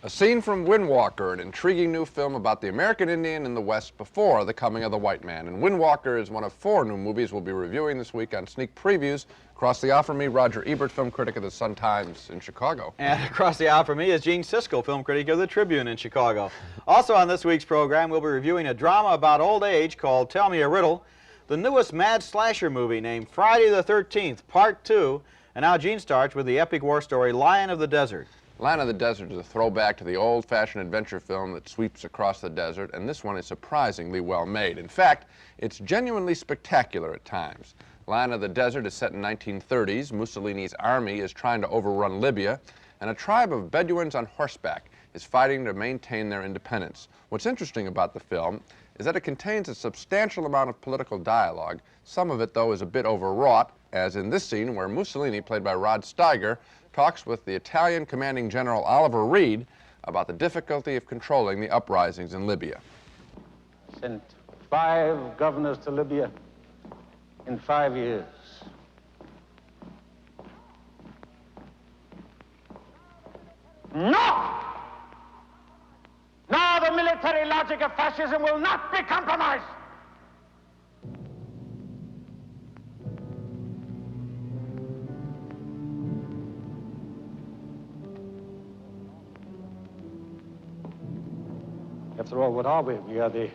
A scene from Windwalker, an intriguing new film about the American Indian in the West before the coming of the white man. And Windwalker is one of 4 new movies we'll be reviewing this week on Sneak Previews. Across the aisle from me, Roger Ebert, film critic of the Sun-Times in Chicago. And across the aisle from me is Gene Siskel, film critic of the Tribune in Chicago. Also on this week's program, we'll be reviewing a drama about old age called Tell Me a Riddle, the newest mad slasher movie named Friday the 13th, Part 2, and now Gene starts with the epic war story Lion of the Desert. Lion of the Desert is a throwback to the old-fashioned adventure film that sweeps across the desert, and this one is surprisingly well made. In fact, it's genuinely spectacular at times. Lion of the Desert is set in 1930s. Mussolini's army is trying to overrun Libya, and a tribe of Bedouins on horseback is fighting to maintain their independence. What's interesting about the film is that it contains a substantial amount of political dialogue. Some of it, though, is a bit overwrought, as in this scene where Mussolini, played by Rod Steiger, talks with the Italian commanding general Oliver Reed about the difficulty of controlling the uprisings in Libya. Sent 5 governors to Libya in 5 years. No! Now the military logic of fascism will not be compromised. After all, what are we? We are the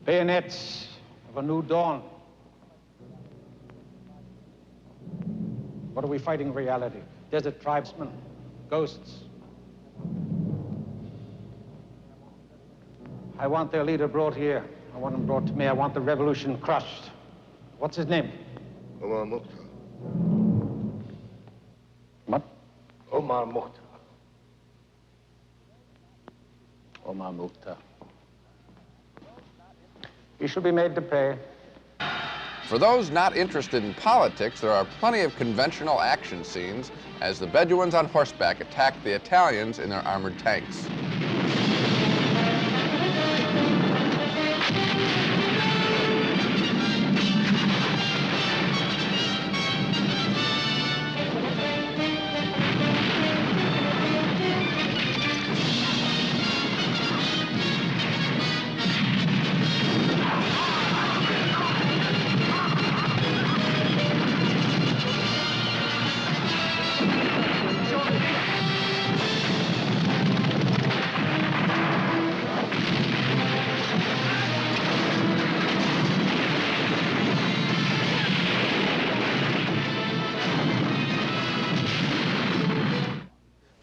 bayonets of a new dawn. What are we fighting in reality? Desert tribesmen, ghosts. I want their leader brought here. I want him brought to me. I want the revolution crushed. What's his name? Omar Mukhtar. What? Omar Mukhtar. Omar Mukhtar. He should be made to pay. For those not interested in politics, there are plenty of conventional action scenes as the Bedouins on horseback attack the Italians in their armored tanks.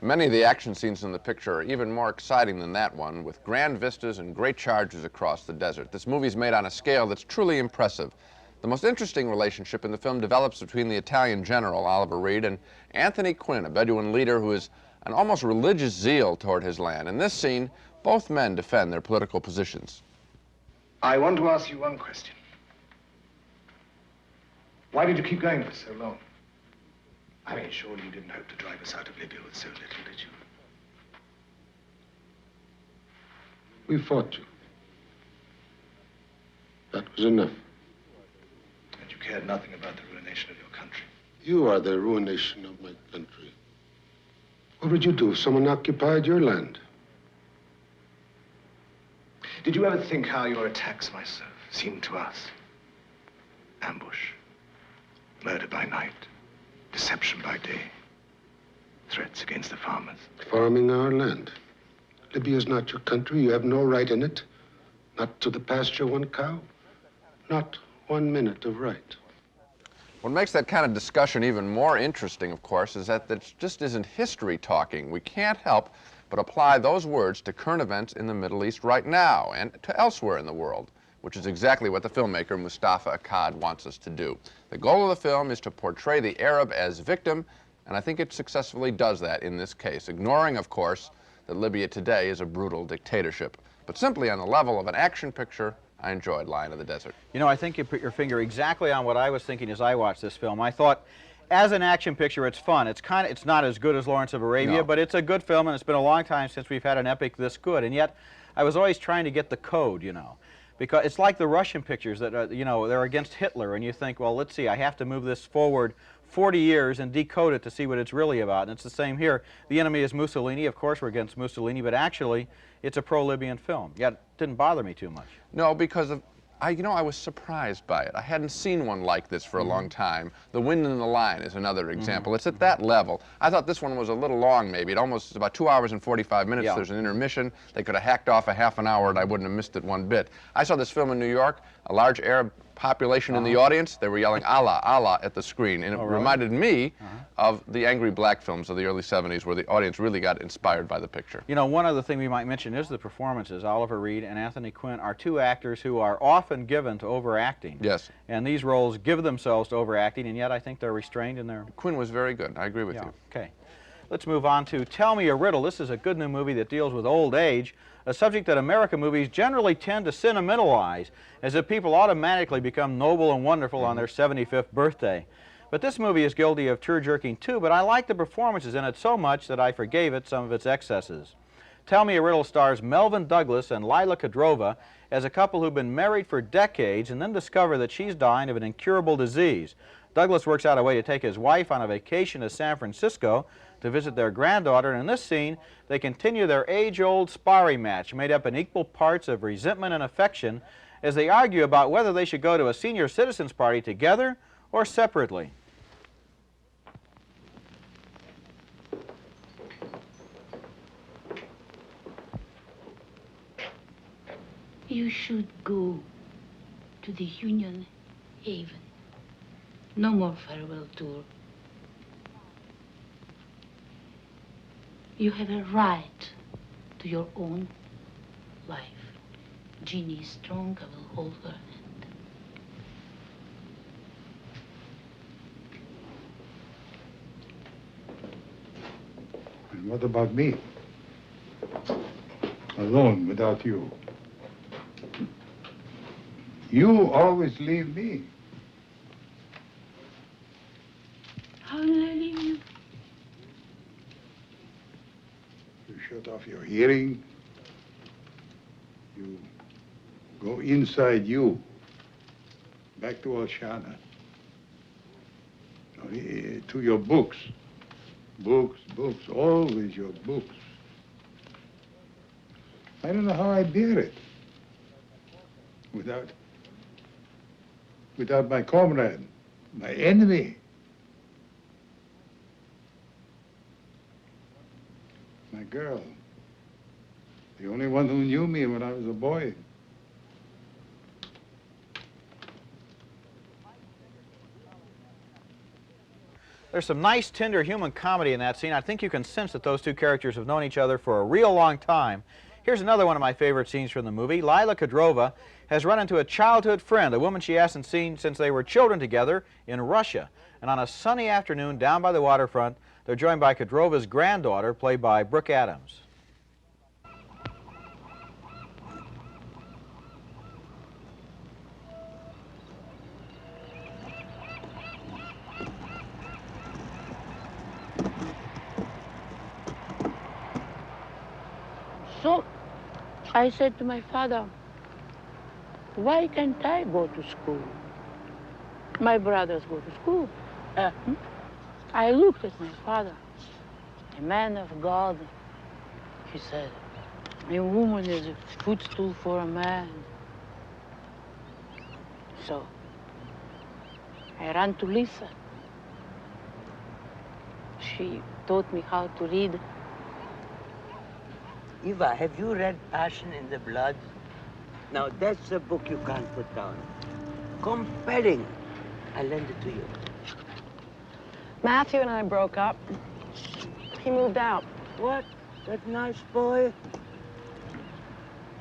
Many of the action scenes in the picture are even more exciting than that one, with grand vistas and great charges across the desert. This movie is made on a scale that's truly impressive. The most interesting relationship in the film develops between the Italian general, Oliver Reed, and Anthony Quinn, a Bedouin leader who has an almost religious zeal toward his land. In this scene, both men defend their political positions. I want to ask you one question. Why did you keep going for so long? I mean, surely you didn't hope to drive us out of Libya with so little, did you? We fought you. That was enough. And you cared nothing about the ruination of your country. You are the ruination of my country. What would you do if someone occupied your land? Did you ever think how your attacks, my sir, seemed to us? Ambush, murder by night, deception by day, threats against the farmers. Farming our land. Libya is not your country. You have no right in it. Not to the pasture one cow. Not 1 minute of right. What makes that kind of discussion even more interesting, of course, is that it just isn't history talking. We can't help but apply those words to current events in the Middle East right now and to elsewhere in the world, which is exactly what the filmmaker Mustafa Akkad wants us to do. The goal of the film is to portray the Arab as victim, and I think it successfully does that in this case, ignoring, of course, that Libya today is a brutal dictatorship. But simply on the level of an action picture, I enjoyed Lion of the Desert. You know, I think you put your finger exactly on what I was thinking as I watched this film. I thought, as an action picture, it's fun. It's not as good as Lawrence of Arabia, No. but it's a good film, and it's been a long time since we've had an epic this good. And yet, I was always trying to get the code, you know. Because it's like the Russian pictures that, you know, they're against Hitler, and you think, well, let's see, I have to move this forward 40 years and decode it to see what it's really about. And it's the same here. The enemy is Mussolini. Of course, we're against Mussolini, but actually, it's a pro-Libyan film. Yet, it didn't bother me too much. No, because of, I was surprised by it. I hadn't seen one like this for a long time. The Wind in the Line is another example. It's at that level. I thought this one was a little long, maybe. It's about 2 hours and 45 minutes. Yeah. There's an intermission. They could have hacked off a half an hour and I wouldn't have missed it one bit. I saw this film in New York, a large Arab population in the audience. They were yelling Allah, Allah at the screen. And it reminded me of the angry black films of the early 70s where the audience really got inspired by the picture. You know, one other thing we might mention is the performances. Oliver Reed and Anthony Quinn are two actors who are often given to overacting. Yes. And these roles give themselves to overacting, and yet I think they're restrained in their... Quinn was very good. I agree with you. Okay. Let's move on to Tell Me a Riddle. This is a good new movie that deals with old age, a subject that American movies generally tend to sentimentalize, as if people automatically become noble and wonderful on their 75th birthday. But this movie is guilty of tear-jerking too, but I like the performances in it so much that I forgave it some of its excesses. Tell Me a Riddle stars Melvin Douglas and Lila Kudrova as a couple who've been married for decades and then discover that she's dying of an incurable disease. Douglas works out a way to take his wife on a vacation to San Francisco to visit their granddaughter, and in this scene, they continue their age-old sparring match, made up in equal parts of resentment and affection, as they argue about whether they should go to a senior citizens party together or separately. You should go to the Union Haven. No more farewell tour. You have a right to your own life. Jeannie is strong. I will hold her hand. And what about me? Alone without you. You always leave me. How will I leave you? You shut off your hearing. You go inside you. Back to Oshana. To your books. Books, books, always your books. I don't know how I bear it. Without my comrade, my enemy. My girl. The only one who knew me when I was a boy. There's some nice, tender human comedy in that scene. I think you can sense that those two characters have known each other for a real long time. Here's another one of my favorite scenes from the movie. Lila Kudrova has run into a childhood friend, a woman she hasn't seen since they were children together in Russia. And on a sunny afternoon down by the waterfront, they're joined by Kudrova's granddaughter, played by Brooke Adams. So, I said to my father, why can't I go to school? My brothers go to school. I looked at my father, a man of God. He said, a woman is a footstool for a man. So, I ran to Lisa. She taught me how to read. Eva, have you read Passion in the Blood? Now, that's a book you can't put down. Compelling. I'll lend it to you. Matthew and I broke up. He moved out. What? That nice boy?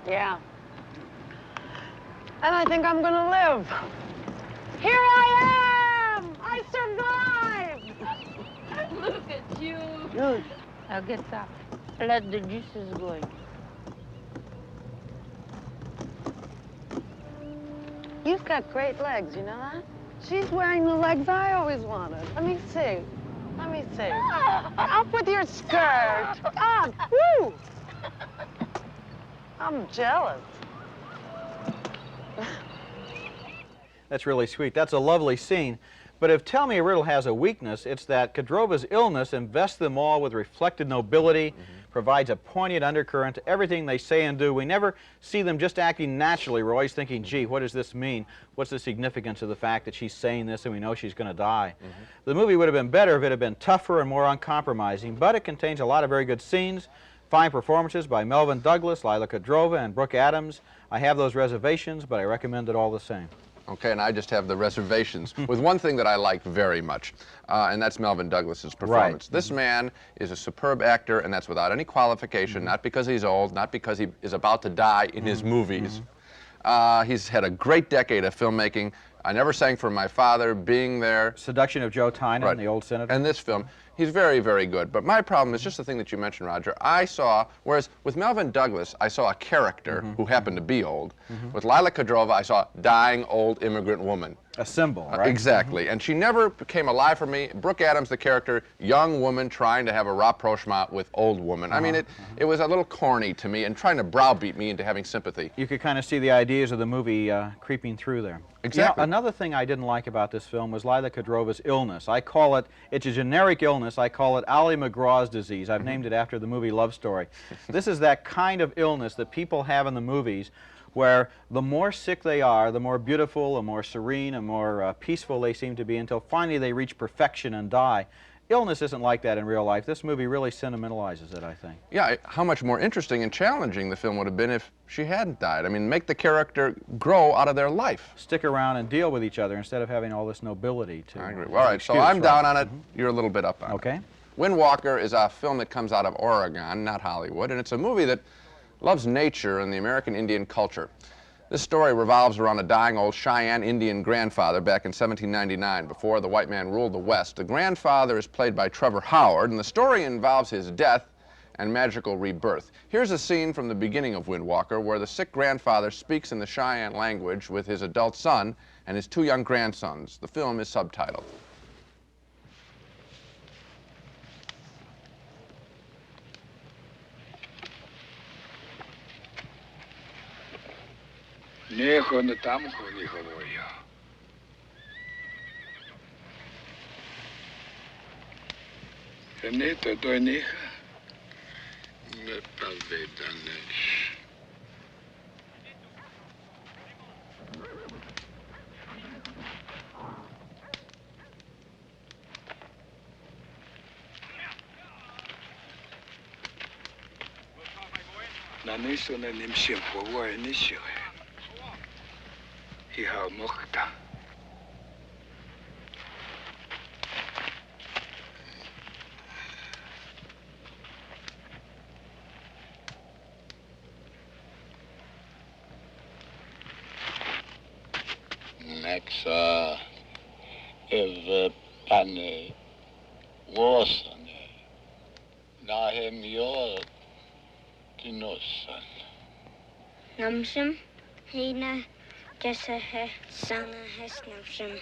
Yeah. And I think I'm gonna live. Here I am! I survived! Look at you. Good. Now get up. Let the juices going. You've got great legs, you know that? She's wearing the legs I always wanted. Let me see. Let me see. Up with your skirt. Up. Woo! I'm jealous. That's really sweet. That's a lovely scene. But if Tell Me a Riddle has a weakness, it's that Khedrova's illness invests them all with reflected nobility, provides a poignant undercurrent to everything they say and do. We never see them just acting naturally. We're always thinking, gee, what does this mean? What's the significance of the fact that she's saying this and we know she's going to die? The movie would have been better if it had been tougher and more uncompromising, but it contains a lot of very good scenes, fine performances by Melvin Douglas, Lila Khedrova, and Brooke Adams. I have those reservations, but I recommend it all the same. Okay, and I just have the reservations with one thing that I like very much, and that's Melvin Douglas's performance. Right. This man is a superb actor, and that's without any qualification, not because he's old, not because he is about to die in his movies. He's had a great decade of filmmaking. I Never Sang for My Father, Being There. Seduction of Joe Tynan, Right. the old senator. And this film, he's very, very good. But my problem is just the thing that you mentioned, Roger. I saw, whereas with Melvin Douglas, I saw a character who happened to be old. With Lila Khedrova, I saw a dying old immigrant woman. A symbol, right? Exactly. And she never came alive for me. Brooke Adams, the character, young woman trying to have a rapprochement with old woman. I mean, it was a little corny to me and trying to browbeat me into having sympathy. You could kind of see the ideas of the movie creeping through there. Exactly. You know, another thing I didn't like about this film was Lila Khedrova's illness. I call it, it's a generic illness, I call it Ali McGraw's disease. I've named it after the movie Love Story. This is that kind of illness that people have in the movies where the more sick they are, the more beautiful, the more serene, and more peaceful they seem to be until finally they reach perfection and die. Illness isn't like that in real life. This movie really sentimentalizes it, I think. Yeah, how much more interesting and challenging the film would have been if she hadn't died. I mean, make the character grow out of their life. Stick around and deal with each other instead of having all this nobility to... I agree. All right, so I'm down on it. You're a little bit up on it. Okay. Windwalker is a film that comes out of Oregon, not Hollywood, and it's a movie that loves nature and the American Indian culture. This story revolves around a dying old Cheyenne Indian grandfather back in 1799, before the white man ruled the West. The grandfather is played by Trevor Howard, and the story involves his death and magical rebirth. Here's a scene from the beginning of Windwalker where the sick grandfather speaks in the Cheyenne language with his adult son and his two young grandsons. The film is subtitled. Neho na tamko nihovoja. Renito do niha. Me pavedaneš. Na niso na nimshim po nisho. Iha mochta. Nexa ev pane wasane nahem yor dinosan. Namsham hina Jessahe sana hesnamsham.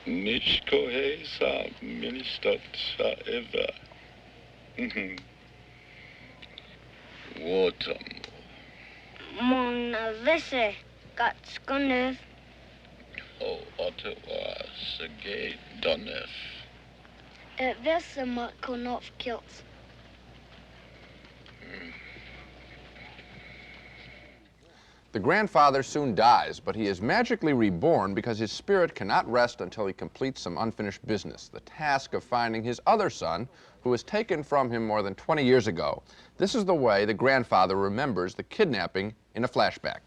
Nishko hesa ministat sa eva. Water. Mon visse got skunnev. O Ottawa Sergei Donev. Visse Markonov kilts. The grandfather soon dies, but he is magically reborn because his spirit cannot rest until he completes some unfinished business, the task of finding his other son, who was taken from him more than 20 years ago. This is the way the grandfather remembers the kidnapping in a flashback.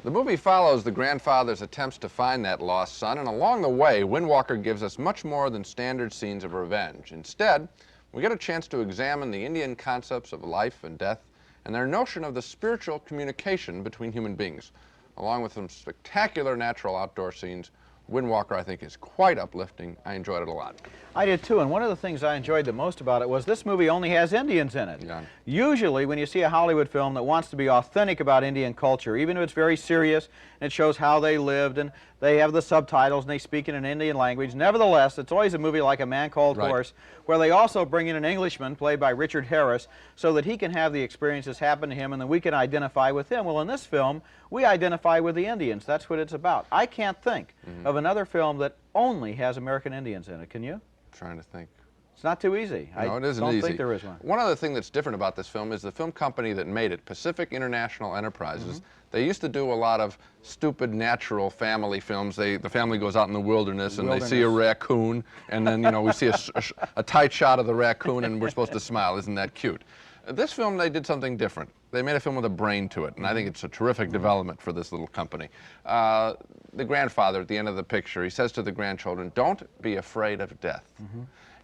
The movie follows the grandfather's attempts to find that lost son, and along the way, Windwalker gives us much more than standard scenes of revenge. Instead, we get a chance to examine the Indian concepts of life and death and their notion of the spiritual communication between human beings. Along with some spectacular natural outdoor scenes, Windwalker, I think, is quite uplifting. I enjoyed it a lot. I did too, and one of the things I enjoyed the most about it was this movie only has Indians in it. Yeah. Usually, when you see a Hollywood film that wants to be authentic about Indian culture, even if it's very serious and it shows how they lived and they have the subtitles and they speak in an Indian language, nevertheless, it's always a movie like A Man Called Horse, where they also bring in an Englishman played by Richard Harris so that he can have the experiences happen to him and then we can identify with him. Well, in this film, we identify with the Indians. That's what it's about. I can't think of another film that only has American Indians in it. Can you? Trying to think. It's not too easy. No, it isn't I don't easy. think there is one. One other thing that's different about this film is the film company that made it, Pacific International Enterprises. They used to do a lot of stupid natural family films. The family goes out in the wilderness and they see a raccoon, and then, you know, we see a tight shot of the raccoon and we're supposed to smile. Isn't that cute? This film, they did something different. They made a film with a brain to it, and I think it's a terrific development for this little company. The grandfather, at the end of the picture, he says to the grandchildren, "Don't be afraid of death.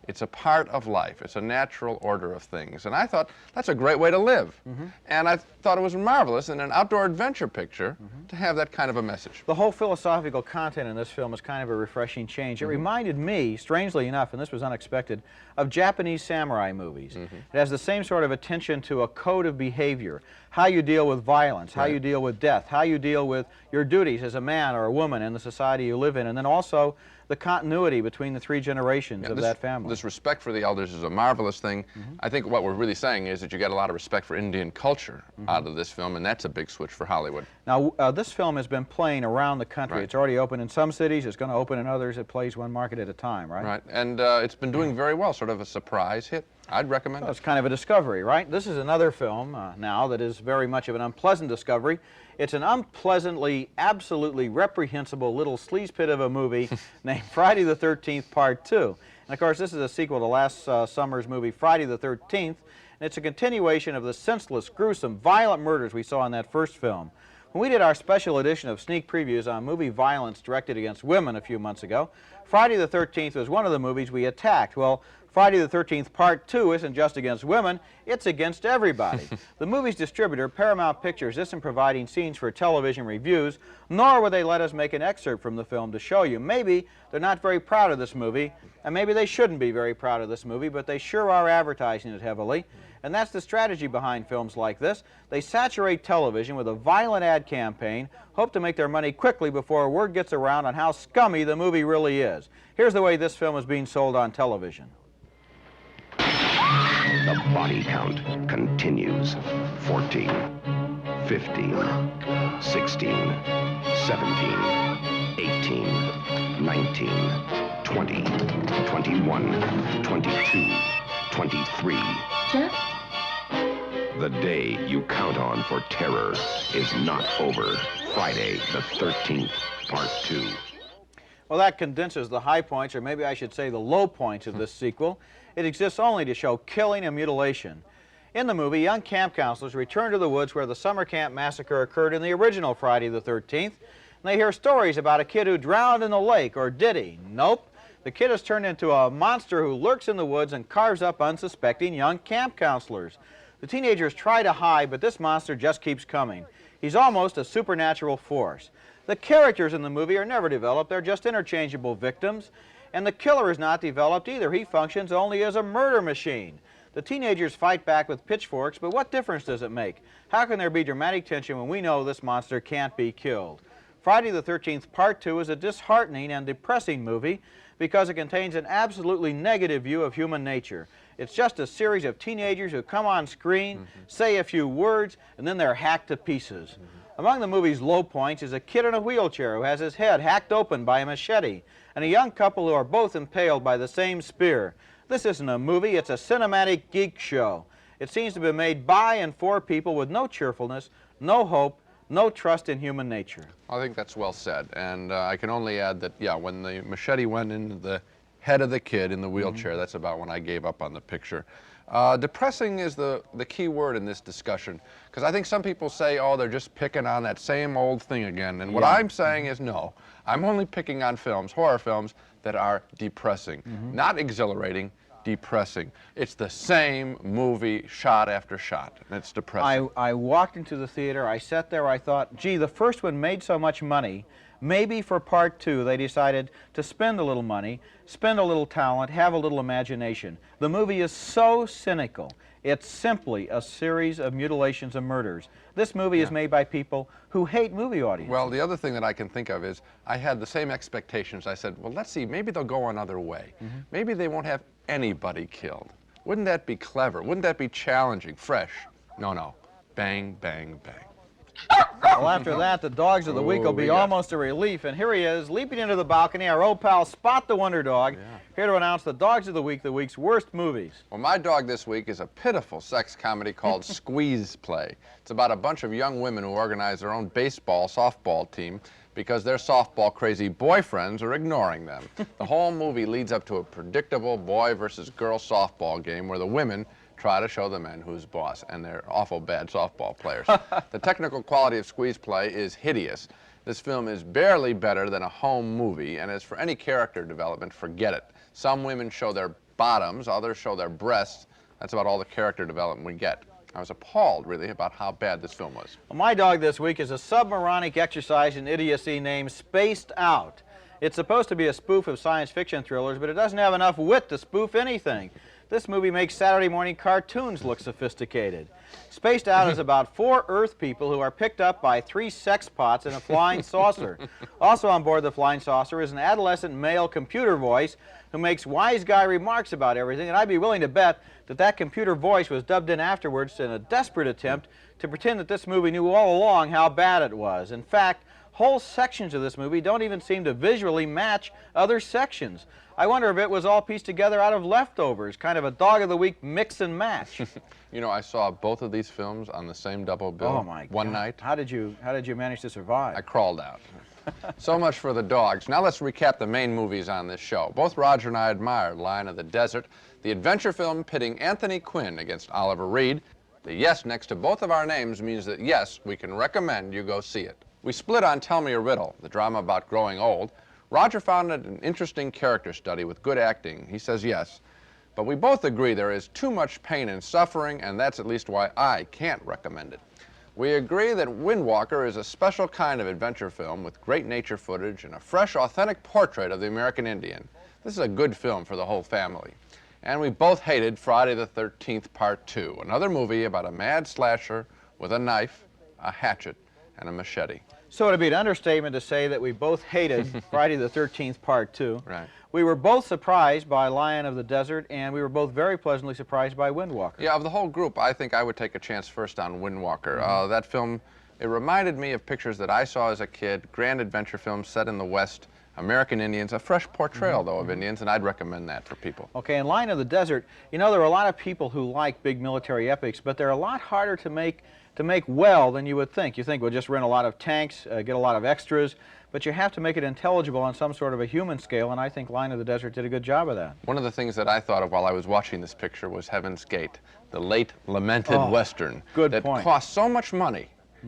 It's a part of life. It's a natural order of things." And I thought, that's a great way to live. And I thought it was marvelous in an outdoor adventure picture to have that kind of a message. The whole philosophical content in this film is kind of a refreshing change. It reminded me, strangely enough, and this was unexpected, of Japanese samurai movies. It has the same sort of attention to a code of behavior, how you deal with violence, how you deal with death, how you deal with your duties as a man or a woman in the society you live in, and then also the continuity between the three generations of that family. This respect for the elders is a marvelous thing. I think what we're really saying is that you get a lot of respect for Indian culture out of this film, and that's a big switch for Hollywood. Now, this film has been playing around the country. It's already open in some cities. It's going to open in others. It plays one market at a time, right? Right, and it's been doing very well, sort of a surprise hit. I'd recommend it. It's kind of a discovery, right? This is another film now that is very much of an unpleasant discovery. It's an unpleasantly, absolutely reprehensible little sleaze pit of a movie named Friday the 13th Part 2. And of course, this is a sequel to last summer's movie Friday the 13th, and it's a continuation of the senseless, gruesome, violent murders we saw in that first film. When we did our special edition of sneak previews on movie violence directed against women a few months ago, Friday the 13th was one of the movies we attacked. Well, Friday the 13th Part 2 isn't just against women, it's against everybody. The movie's distributor, Paramount Pictures, isn't providing scenes for television reviews, nor would they let us make an excerpt from the film to show you. Maybe they're not very proud of this movie, and maybe they shouldn't be very proud of this movie, but they sure are advertising it heavily. And that's the strategy behind films like this. They saturate television with a violent ad campaign, hope to make their money quickly before word gets around on how scummy the movie really is. Here's the way this film is being sold on television. The body count continues. 14, 15, 16, 17, 18, 19, 20, 21, 22, 23. Jeff? The day you count on for terror is not over. Friday the 13th, Part 2. Well, that condenses the high points, or maybe I should say the low points of this sequel. It exists only to show killing and mutilation. In the movie, young camp counselors return to the woods where the summer camp massacre occurred in the original Friday the 13th, and they hear stories about a kid who drowned in the lake, or did he? Nope. The kid is turned into a monster who lurks in the woods and carves up unsuspecting young camp counselors. The teenagers try to hide, but this monster just keeps coming. He's almost a supernatural force. The characters in the movie are never developed. They're just interchangeable victims. And the killer is not developed either. He functions only as a murder machine. The teenagers fight back with pitchforks, but what difference does it make? How can there be dramatic tension when we know this monster can't be killed? Friday the 13th Part 2 is a disheartening and depressing movie because it contains an absolutely negative view of human nature. It's just a series of teenagers who come on screen, say a few words, and then they're hacked to pieces. Among the movie's low points is a kid in a wheelchair who has his head hacked open by a machete, and a young couple who are both impaled by the same spear. This isn't a movie, it's a cinematic geek show. It seems to be made by and for people with no cheerfulness, no hope, no trust in human nature. I think that's well said, and I can only add that, yeah, when the machete went into the head of the kid in the wheelchair, that's about when I gave up on the picture. Depressing is the key word in this discussion, because I think some people say, oh, they're just picking on that same old thing again. And what I'm saying is no. I'm only picking on films, horror films, that are depressing. Not exhilarating, depressing. It's the same movie shot after shot, and it's depressing. I walked into the theater, I sat there, I thought, gee, the first one made so much money. Maybe for part two they decided to spend a little money, spend a little talent, have a little imagination. The movie is so cynical. It's simply a series of mutilations and murders. This movie is made by people who hate movie audiences. Well, the other thing that I can think of is I had the same expectations. I said, well, let's see, maybe they'll go another way. Maybe they won't have anybody killed. Wouldn't that be clever? Wouldn't that be challenging, fresh? No, no. Bang, bang, bang. Well, after that, the Dogs of the Week will be almost a relief. And here he is, leaping into the balcony, our old pal Spot the Wonder Dog, here to announce the Dogs of the week's worst movies. Well, my dog this week is a pitiful sex comedy called Squeeze Play. It's about a bunch of young women who organize their own baseball, softball team because their softball-crazy boyfriends are ignoring them. The whole movie leads up to a predictable boy versus girl softball game where the women try to show the men who's boss, and they're awful bad softball players. The technical quality of Squeeze Play is hideous. This film is barely better than a home movie, and as for any character development, forget it. Some women show their bottoms, others show their breasts. That's about all the character development we get. I was appalled, really, about how bad this film was. Well, my dog this week is a submaronic exercise in idiocy named Spaced Out. It's supposed to be a spoof of science fiction thrillers, but it doesn't have enough wit to spoof anything. This movie makes Saturday morning cartoons look sophisticated. Spaced Out is about 4 Earth people who are picked up by 3 sex pots in a flying saucer. Also on board the flying saucer is an adolescent male computer voice who makes wise guy remarks about everything, and I'd be willing to bet that that computer voice was dubbed in afterwards in a desperate attempt to pretend that this movie knew all along how bad it was. In fact, whole sections of this movie don't even seem to visually match other sections. I wonder if it was all pieced together out of leftovers, kind of a Dog of the Week mix and match. You know, I saw both of these films on the same double bill one night. How did you manage to survive? I crawled out. So much for the dogs. Now let's recap the main movies on this show. Both Roger and I admired Lion of the Desert, the adventure film pitting Anthony Quinn against Oliver Reed. The yes next to both of our names means that yes, we can recommend you go see it. We split on Tell Me a Riddle, the drama about growing old. Roger found it an interesting character study with good acting. He says yes. But we both agree there is too much pain and suffering, and that's at least why I can't recommend it. We agree that Windwalker is a special kind of adventure film with great nature footage and a fresh, authentic portrait of the American Indian. This is a good film for the whole family. And we both hated Friday the 13th Part 2, another movie about a mad slasher with a knife, a hatchet, and a machete. So it'd be an understatement to say that we both hated Friday the 13th Part 2. Right. We were both surprised by Lion of the Desert, and we were both very pleasantly surprised by Windwalker. Yeah, of the whole group, I think I would take a chance first on Windwalker. That film, it reminded me of pictures that I saw as a kid, grand adventure film set in the West, American Indians, a fresh portrayal, though, of Indians, and I'd recommend that for people. Okay, in Lion of the Desert, you know, there are a lot of people who like big military epics, but they're a lot harder to make well than you would think. You think we'll just rent a lot of tanks, get a lot of extras, but you have to make it intelligible on some sort of a human scale, and I think Lion of the Desert did a good job of that. One of the things that I thought of while I was watching this picture was Heaven's Gate, the late lamented Western that cost so much money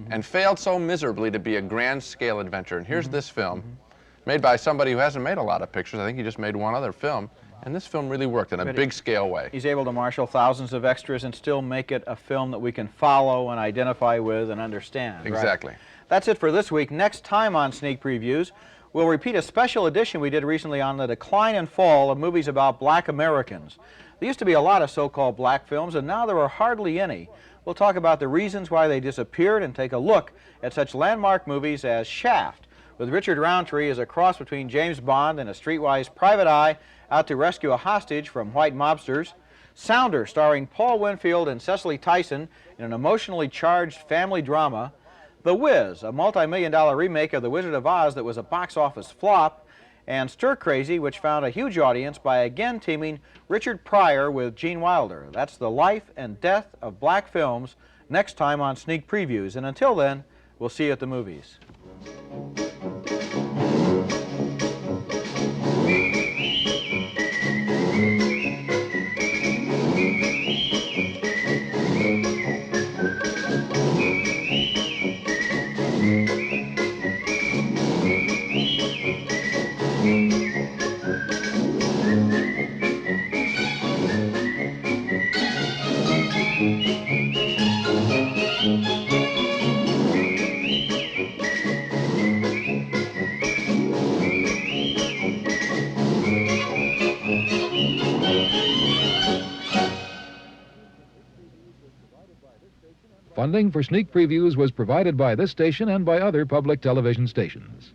and failed so miserably to be a grand-scale adventure. And here's this film, made by somebody who hasn't made a lot of pictures. I think he just made one other film. And this film really worked in a big-scale way. He's able to marshal thousands of extras and still make it a film that we can follow and identify with and understand. Exactly. Right? That's it for this week. Next time on Sneak Previews, we'll repeat a special edition we did recently on the decline and fall of movies about black Americans. There used to be a lot of so-called black films, and now there are hardly any. We'll talk about the reasons why they disappeared and take a look at such landmark movies as Shaft, with Richard Roundtree as a cross between James Bond and a streetwise private eye out to rescue a hostage from white mobsters. Sounder, starring Paul Winfield and Cecily Tyson in an emotionally charged family drama. The Wiz, a multi-million-dollar remake of The Wizard of Oz that was a box office flop. And Stir Crazy, which found a huge audience by again teaming Richard Pryor with Gene Wilder. That's the life and death of black films next time on Sneak Previews. And until then, we'll see you at the movies. Funding for sneak previews was provided by this station and by other public television stations.